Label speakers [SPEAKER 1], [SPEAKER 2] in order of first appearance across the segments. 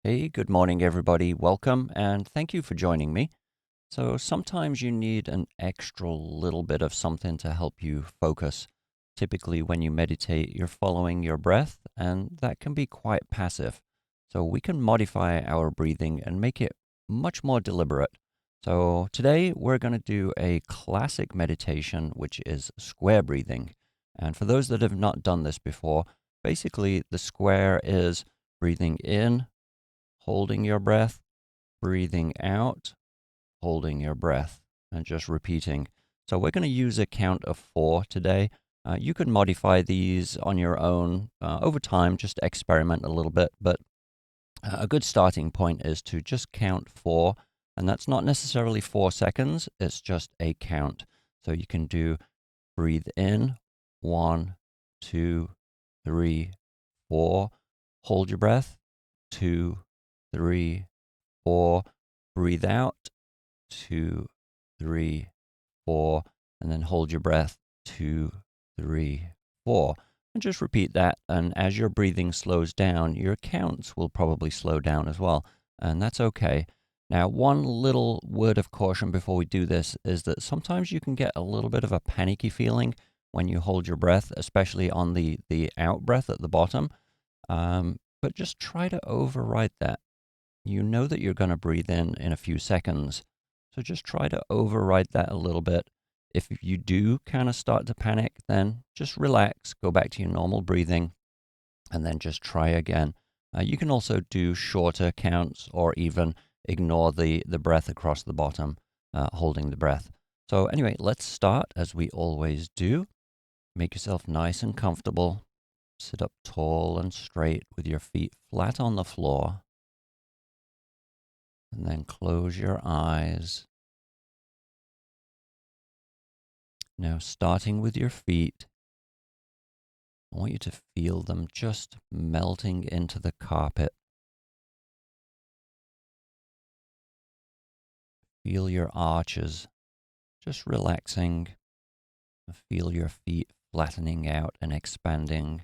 [SPEAKER 1] Hey, good morning, everybody. Welcome, and thank you for joining me. So, sometimes you need an extra little bit of something to help you focus. Typically, when you meditate, you're following your breath, and that can be quite passive. So, we can modify our breathing and make it much more deliberate. So, today we're going to do a classic meditation, which is square breathing. And for those that have not done this before, basically the square is breathing in, holding your breath, breathing out, holding your breath, and just repeating. So we're going to use a count of 4 today. You can modify these on your own over time, just experiment a little bit. But a good starting point is to just count 4. And that's not necessarily 4 seconds, it's just a count. So you can do breathe in, 1, 2, 3, 4. Hold your breath, 2, 3, 4. Breathe out, 2, 3, 4. And then hold your breath, 2, 3, 4. And just repeat that. And as your breathing slows down, your counts will probably slow down as well. And that's okay. Now, one little word of caution before we do this is that sometimes you can get a little bit of a panicky feeling when you hold your breath, especially on the out breath at the bottom. But just try to override that. You know that you're going to breathe in a few seconds. So just try to override that a little bit. If you do kind of start to panic, then just relax, go back to your normal breathing, and then just try again. You can also do shorter counts or even ignore the breath across the bottom, holding the breath. So, anyway, let's start as we always do. Make yourself nice and comfortable. Sit up tall and straight with your feet flat on the floor. And then close your eyes. Now, starting with your feet, I want you to feel them just melting into the carpet. Feel your arches just relaxing. Feel your feet flattening out and expanding.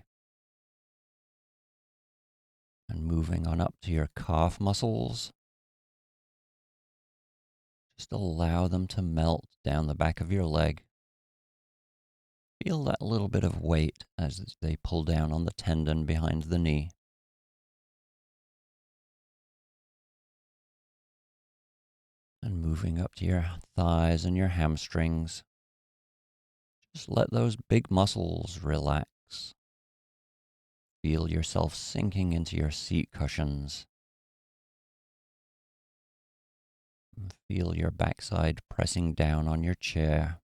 [SPEAKER 1] And moving on up to your calf muscles. Just allow them to melt down the back of your leg. Feel that little bit of weight as they pull down on the tendon behind the knee. And moving up to your thighs and your hamstrings. Just let those big muscles relax. Feel yourself sinking into your seat cushions. And feel your backside pressing down on your chair.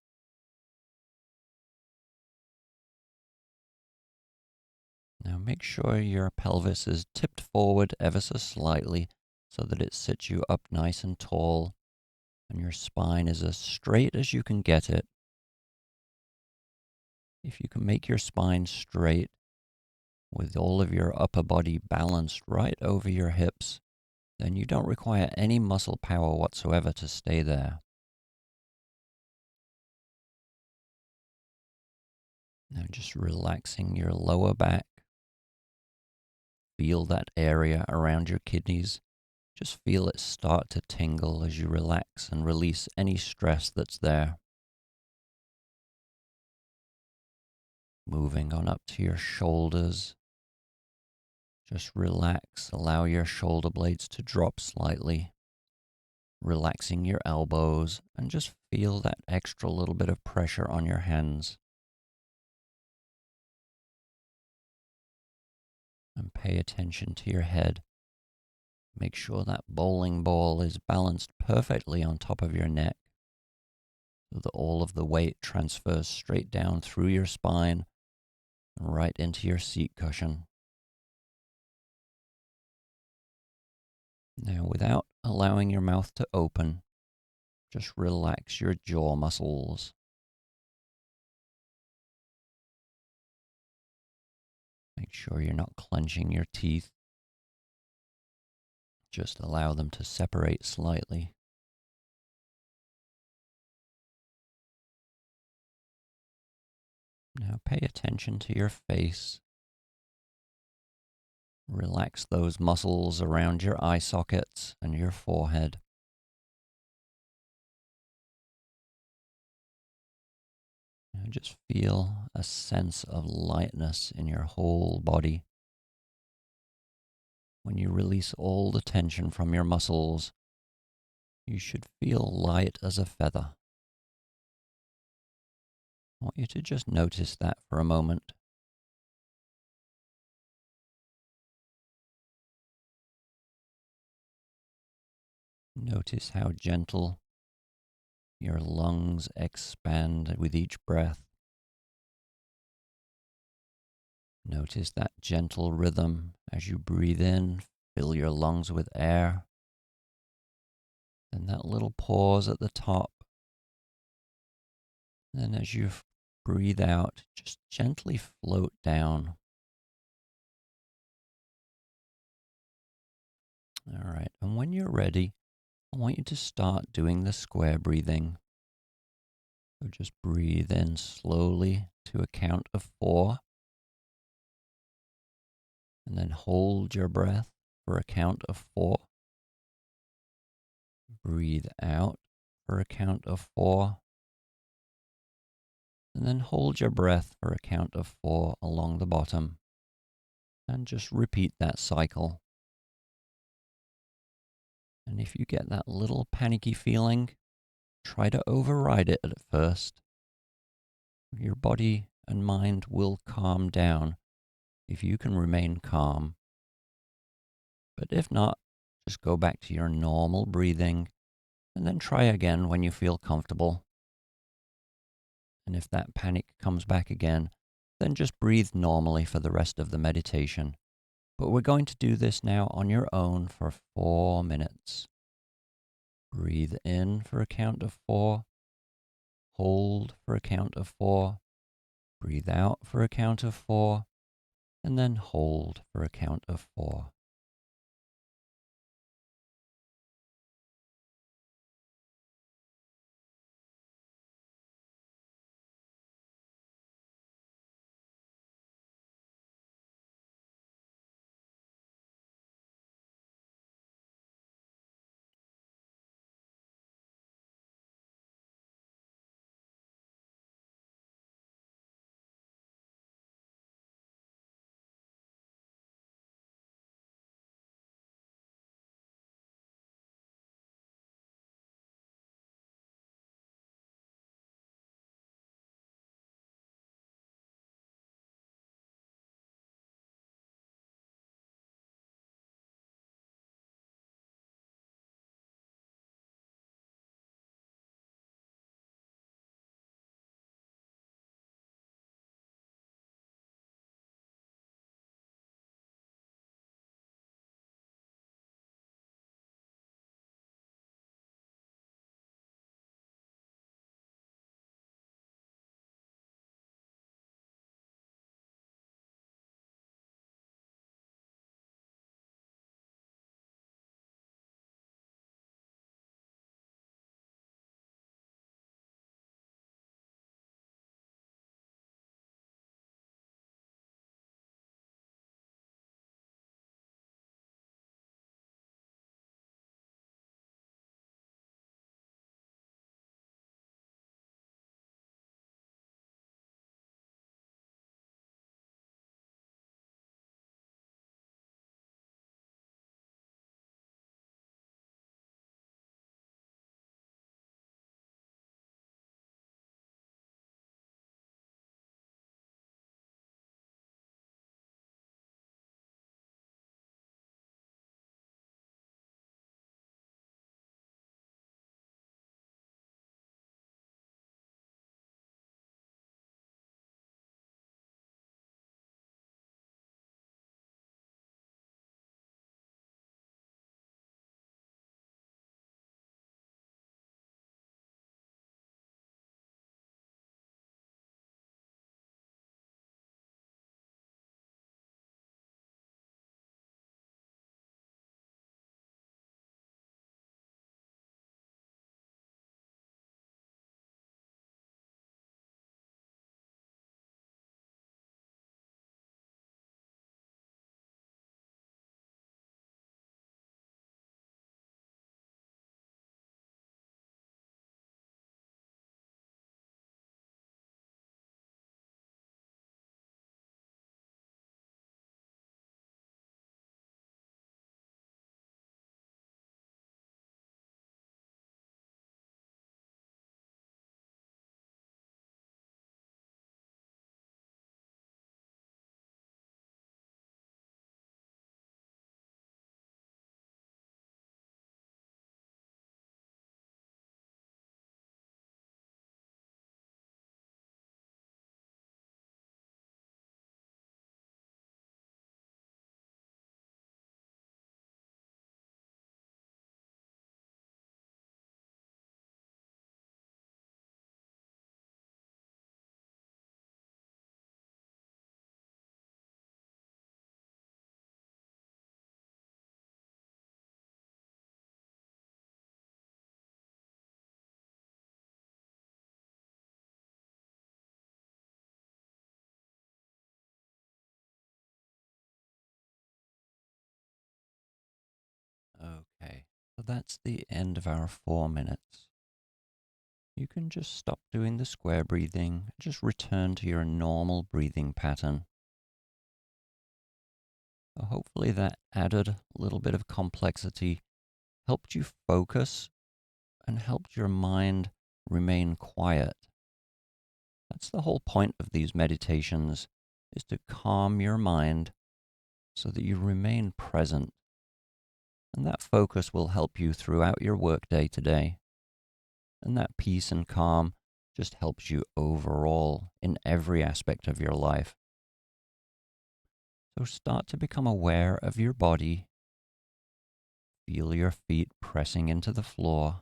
[SPEAKER 1] Now make sure your pelvis is tipped forward ever so slightly so that it sits you up nice and tall and your spine is as straight as you can get it. If you can make your spine straight with all of your upper body balanced right over your hips, then you don't require any muscle power whatsoever to stay there. Now just relaxing your lower back. Feel that area around your kidneys. Just feel it start to tingle as you relax and release any stress that's there. Moving on up to your shoulders. Just relax. Allow your shoulder blades to drop slightly. Relaxing your elbows and just feel that extra little bit of pressure on your hands. And pay attention to your head. Make sure that bowling ball is balanced perfectly on top of your neck so that all of the weight transfers straight down through your spine and right into your seat cushion. Now, without allowing your mouth to open, just relax your jaw muscles. Make sure you're not clenching your teeth. Just allow them to separate slightly. Now pay attention to your face. Relax those muscles around your eye sockets and your forehead. And just feel a sense of lightness in your whole body. When you release all the tension from your muscles, you should feel light as a feather. I want you to just notice that for a moment. Notice how gentle your lungs expand with each breath. Notice that gentle rhythm as you breathe in, fill your lungs with air. Then that little pause at the top. Then as you breathe out, just gently float down. All right, and when you're ready, I want you to start doing the square breathing. So just breathe in slowly to a count of 4, and then hold your breath for a count of 4. Breathe out for a count of 4, and then hold your breath for a count of 4 along the bottom, and just repeat that cycle. And if you get that little panicky feeling, try to override it at first. Your body and mind will calm down if you can remain calm. But if not, just go back to your normal breathing and then try again when you feel comfortable. And if that panic comes back again, then just breathe normally for the rest of the meditation. But we're going to do this now on your own for 4 minutes. Breathe in for a count of 4. Hold for a count of 4. Breathe out for a count of 4. And then hold for a count of 4. So that's the end of our 4 minutes. You can just stop doing the square breathing, just return to your normal breathing pattern. So hopefully that added a little bit of complexity, helped you focus, and helped your mind remain quiet. That's the whole point of these meditations, is to calm your mind so that you remain present. And that focus will help you throughout your workday today. And that peace and calm just helps you overall in every aspect of your life. So start to become aware of your body. Feel your feet pressing into the floor.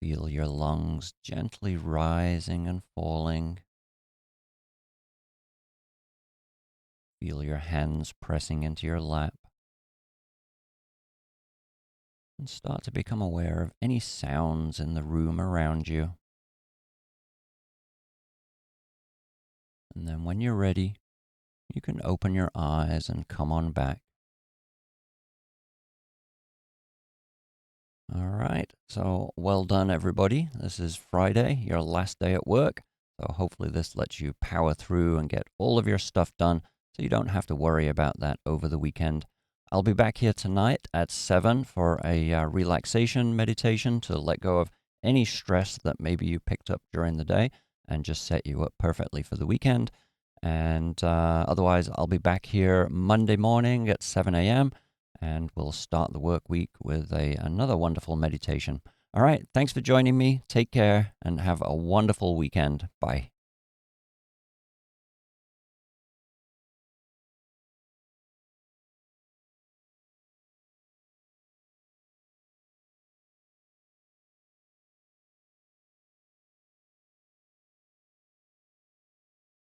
[SPEAKER 1] Feel your lungs gently rising and falling. Feel your hands pressing into your lap. And start to become aware of any sounds in the room around you. And then when you're ready, you can open your eyes and come on back. All right, so well done, everybody. This is Friday, your last day at work. So hopefully this lets you power through and get all of your stuff done so you don't have to worry about that over the weekend. I'll be back here tonight at 7 for a relaxation meditation to let go of any stress that maybe you picked up during the day and just set you up perfectly for the weekend. And otherwise, I'll be back here Monday morning at 7 a.m. and we'll start the work week with another wonderful meditation. All right. Thanks for joining me. Take care and have a wonderful weekend. Bye.